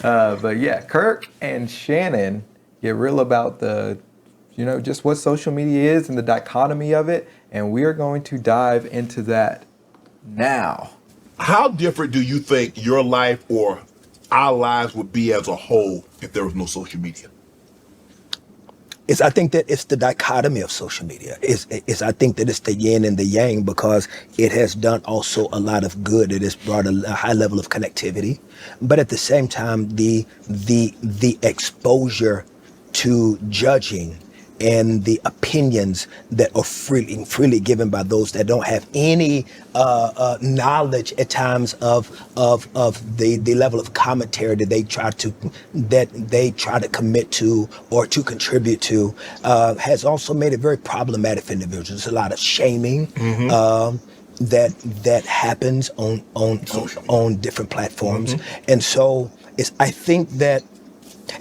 But yeah, Kirk and Shannon get real about just what social media is and the dichotomy of it. And we are going to dive into that now. How different do you think your life or our lives would be as a whole if there was no social media? I think that it's the dichotomy of social media. I think that it's the yin and the yang because it has done also a lot of good. It has brought a high level of connectivity, but at the same time, the exposure to judging and the opinions that are freely given by those that don't have any knowledge at times of the level of commentary that they try to commit to or to contribute to has also made it very problematic for individuals. There's a lot of shaming. That happens on different platforms, and so I think that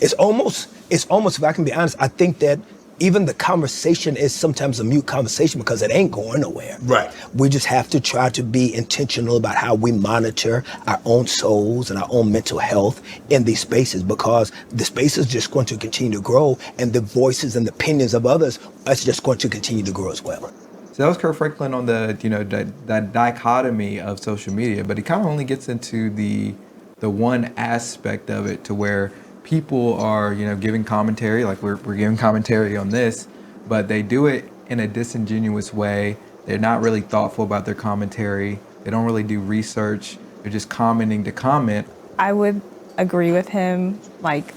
it's almost if I can be honest, I think that even the conversation is sometimes a mute conversation because it ain't going nowhere. Right. We just have to try to be intentional about how we monitor our own souls and our own mental health in these spaces, because the space is just going to continue to grow, and the voices and the opinions of others are just going to continue to grow as well. So that was Kirk Franklin on that dichotomy of social media, but he kind of only gets into the one aspect of it to where people are giving commentary, like we're giving commentary on this, but they do it in a disingenuous way. They're not really thoughtful about their commentary. They don't really do research. They're just commenting to comment. I would agree with him. Like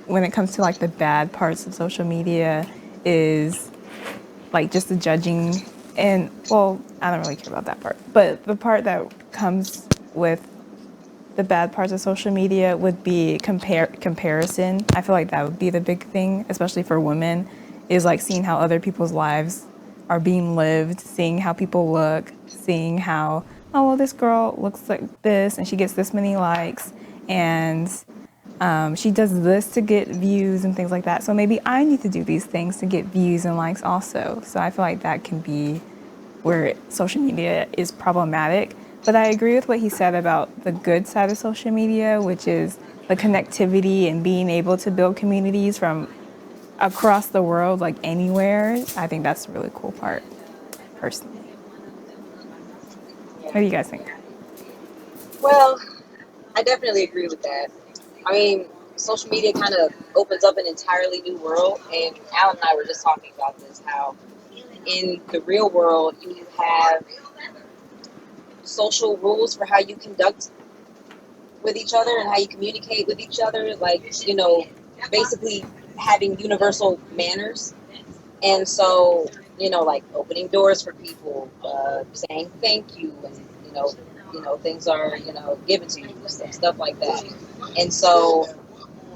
when it comes to like the bad parts of social media is like just the judging, and well, I don't really care about that part, but the part that comes with the bad parts of social media would be comparison. I feel like that would be the big thing, especially for women, is like seeing how other people's lives are being lived, seeing how people look, seeing how, oh, well, this girl looks like this and she gets this many likes and she does this to get views and things like that. So maybe I need to do these things to get views and likes also. So I feel like that can be where social media is problematic. But I agree with what he said about the good side of social media, which is the connectivity and being able to build communities from across the world, like anywhere. I think that's the really cool part, personally. What do you guys think? Well, I definitely agree with that. I mean, social media kind of opens up an entirely new world, and Alan and I were just talking about this, how in the real world you have social rules for how you conduct with each other and how you communicate with each other, like, basically having universal manners. And so, like opening doors for people, saying thank you, and things are given to you, stuff like that. And so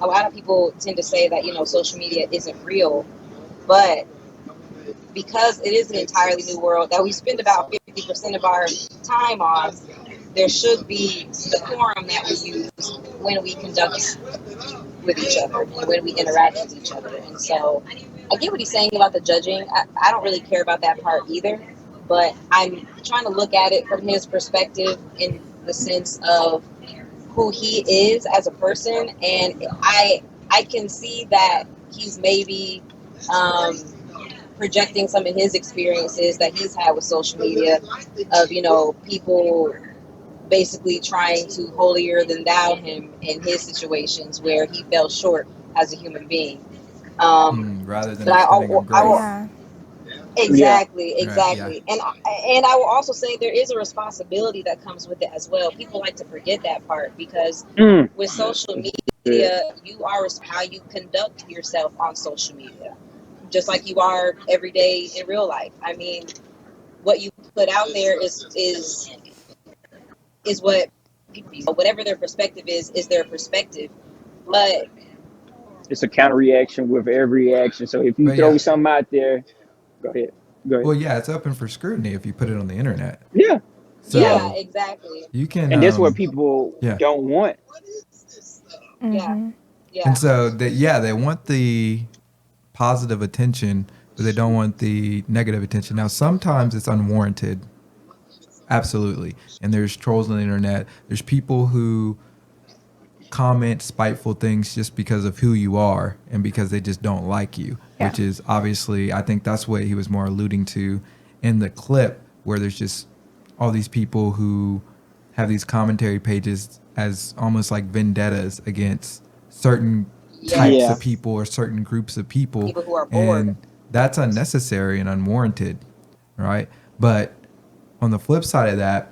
a lot of people tend to say that social media isn't real, but because it is an entirely new world that we spend about 50% of our time on, there should be the forum that we use when we conduct with each other and when we interact with each other. And so I get what he's saying about the judging. I don't really care about that part either, but I'm trying to look at it from his perspective in the sense of who he is as a person. And I can see that he's maybe projecting some of his experiences that he's had with social media of, people basically trying to holier than thou him in his situations where he fell short as a human being. Rather than But extending grace. Yeah. Exactly. Yeah. And I will also say there is a responsibility that comes with it as well. People like to forget that part because with social media, you are how you conduct yourself on social media, just like you are every day in real life. I mean, what you put out there is what people, whatever their perspective is their perspective. But It's a counter reaction with every reaction. So if you But throw yeah. something out there, go ahead. Well, yeah, it's open for scrutiny if you put it on the internet. Yeah. So yeah, exactly. you can, And that's what people yeah. don't want. Yeah. And so they want the positive attention, but they don't want the negative attention. Now, sometimes it's unwarranted. Absolutely. And there's trolls on the internet. There's people who comment spiteful things just because of who you are and because they just don't like you, Yeah. which is obviously, I think that's what he was more alluding to in the clip, where there's just all these people who have these commentary pages as almost like vendettas against certain types Yeah. of people or certain groups of people. People who are bored. And that's unnecessary and unwarranted, right? But on the flip side of that,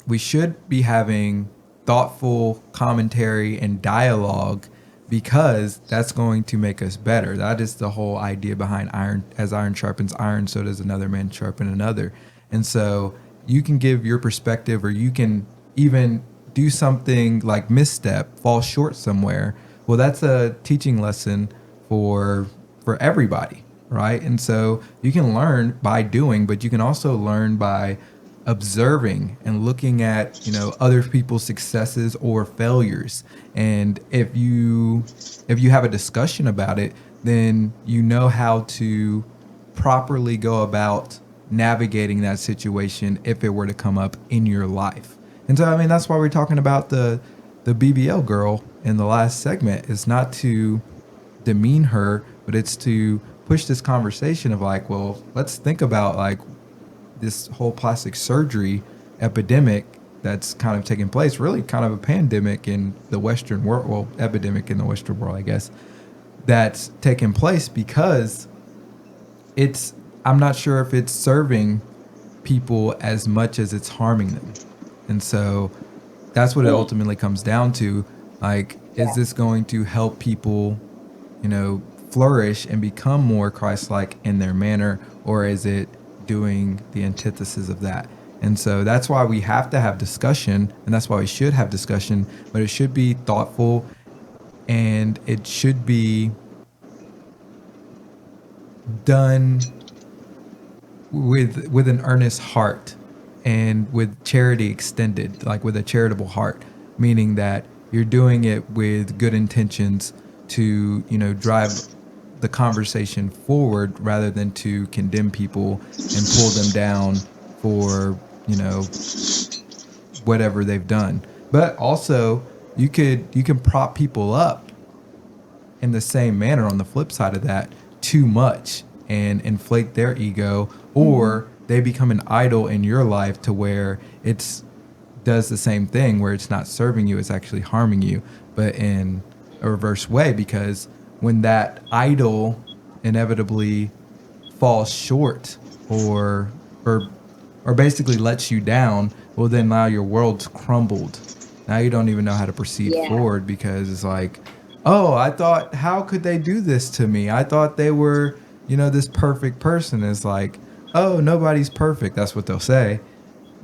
we should be having thoughtful commentary and dialogue, because that's going to make us better. That is the whole idea behind iron. As iron sharpens iron, so does another man sharpen another. And so you can give your perspective, or you can even do something like misstep, fall short somewhere. Well, that's a teaching lesson for everybody, right? And so you can learn by doing, but you can also learn by observing and looking at, other people's successes or failures. And if you have a discussion about it, then you know how to properly go about navigating that situation if it were to come up in your life. And so, I mean, that's why we're talking about the BBL girl in the last segment. It's not to demean her, but it's to push this conversation of like, well, let's think about like this whole plastic surgery epidemic that's kind of taking place, really kind of a pandemic in the Western world, well, epidemic in the Western world, I guess, that's taking place because I'm not sure if it's serving people as much as it's harming them. And so that's what it ultimately comes down to. Like, is this going to help people, flourish and become more Christ-like in their manner, or is it doing the antithesis of that? And so that's why we have to have discussion, and that's why we should have discussion, but it should be thoughtful, and it should be done with an earnest heart and with charity extended, like with a charitable heart, meaning that you're doing it with good intentions to, drive the conversation forward rather than to condemn people and pull them down for, whatever they've done. But also you can prop people up in the same manner on the flip side of that too much and inflate their ego, or they become an idol in your life to where it's does the same thing, where it's not serving you, it's actually harming you, but in a reverse way, because when that idol inevitably falls short or basically lets you down, well, then now your world's crumbled. Now you don't even know how to proceed forward, because it's like, oh, I thought, how could they do this to me? I thought they were, this perfect person. It's like, oh, nobody's perfect. That's what they'll say.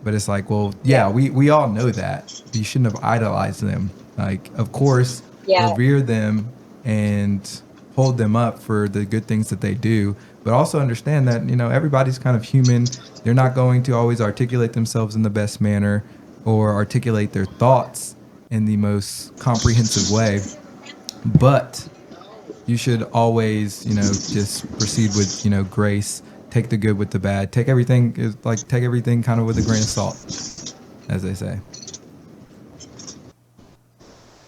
But it's like, well, yeah, we all know that. You shouldn't have idolized them. Like, of course, revere them and hold them up for the good things that they do, but also understand that, everybody's kind of human. They're not going to always articulate themselves in the best manner or articulate their thoughts in the most comprehensive way. But you should always, just proceed with, grace. Take the good with the bad. Take everything kind of with a grain of salt, as they say.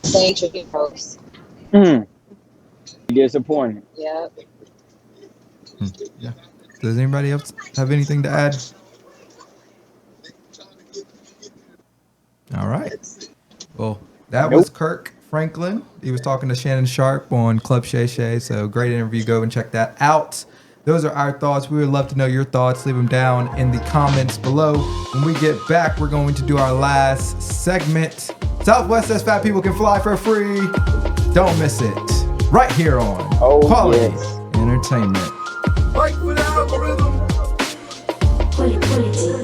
Thanks for your post. Disappointing. Yep. Yeah. Does anybody else have anything to add? All right. Well, that was Kirk Franklin. He was talking to Shannon Sharp on Club Shay Shay. So great interview. Go and check that out. Those are our thoughts. We would love to know your thoughts. Leave them down in the comments below. When we get back, we're going to do our last segment. Southwest says fat people can fly for free. Don't miss it. Right here on Quality Entertainment. Like with algorithm. Quality.